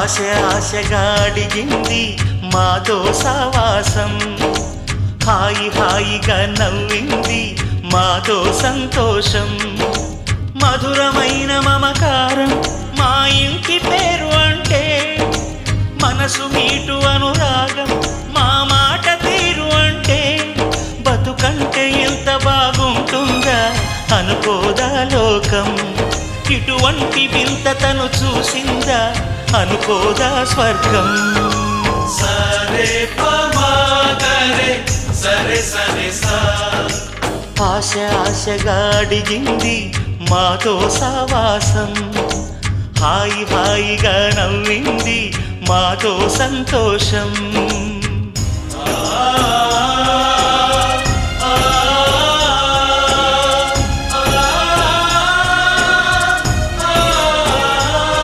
ఆశ ఆశగా అడిగింది మాతో సావాసం, హాయి హాయిగా నవ్వింది మాతో సంతోషం. మధురమైన మమకారం మా ఇంటి పేరు అంటే, మనసు మీటు అనురాగం మా మాట తీరు అంటే, బతుకంటే ఎంత బాగుంటుందా అనుకోదా లోకం. ఇటువంటి వింత తను చూసిందా అనుకోదా స్వర్గం. సరే పమగరే సరే సరే సా. ఆశ ఆశగా అడిగింది మాతో సావాసం, హాయి హాయిగా నవ్వింది మాతో సంతోషం.